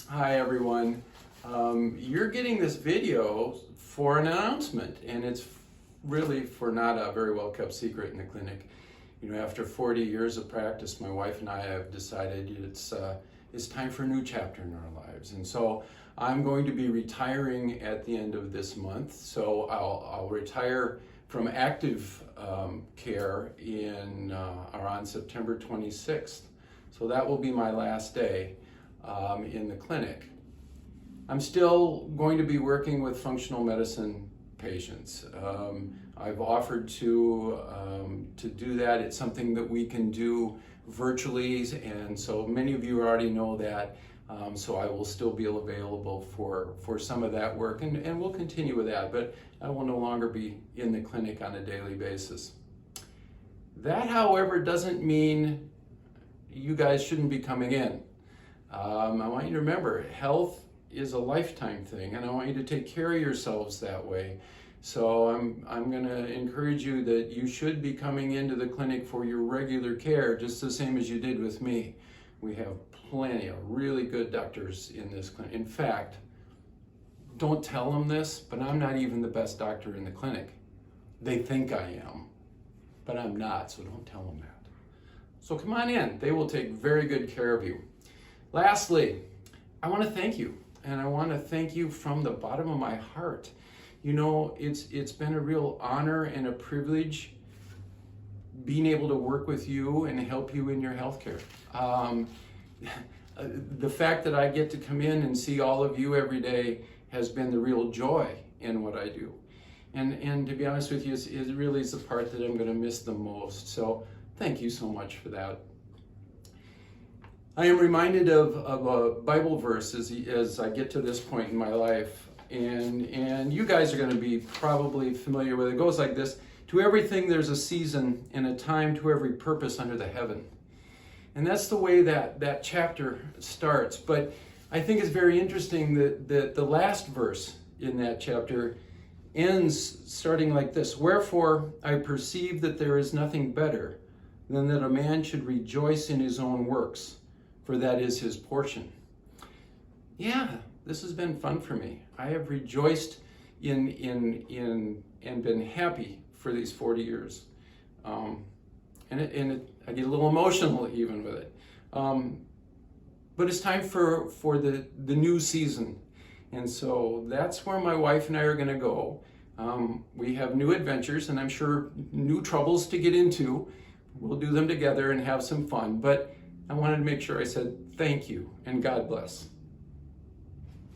Hi everyone. You're getting this video for an announcement, and it's really for not a very well kept secret in the clinic. You know, after 40 years of practice, my wife and I have decided it's time for a new chapter in our lives. And so I'm going to be retiring at the end of this month. So I'll retire from active care on September 26th. So that will be my last day in the clinic. I'm still going to be working with functional medicine patients. I've offered to do that. It's something that we can do virtually, and so many of you already know that. So I will still be available for some of that work, and we'll continue with that, but I will no longer be in the clinic on a daily basis. That, however, doesn't mean you guys shouldn't be coming in. I want you to remember, health is a lifetime thing, and I want you to take care of yourselves that way. So I'm going to encourage you that you should be coming into the clinic for your regular care, just the same as you did with me. We have plenty of really good doctors in this clinic. In fact, don't tell them this, but I'm not even the best doctor in the clinic. They think I am, but I'm not, so don't tell them that. So come on in. They will take very good care of you. Lastly, I want to thank you, and I want to thank you from the bottom of my heart. You know, it's been a real honor and a privilege being able to work with you and help you in your healthcare. The fact that I get to come in and see all of you every day has been the real joy in what I do. And to be honest with you, it really is the part that I'm going to miss the most. So thank you so much for that. I am reminded of a Bible verse as I get to this point in my life, and you guys are going to be probably familiar with it. It goes like this: to everything there's a season and a time to every purpose under the heaven. And that's the way that chapter starts. But I think it's very interesting that the last verse in that chapter ends starting like this: wherefore I perceive that there is nothing better than that a man should rejoice in his own works, for that is his portion. Yeah, this has been fun for me. I have rejoiced in and been happy for these 40 years. I get a little emotional even with it. But it's time for the new season. And so that's where my wife and I are going to go. We have new adventures, and I'm sure new troubles to get into. We'll do them together and have some fun. But I wanted to make sure I said thank you and God bless.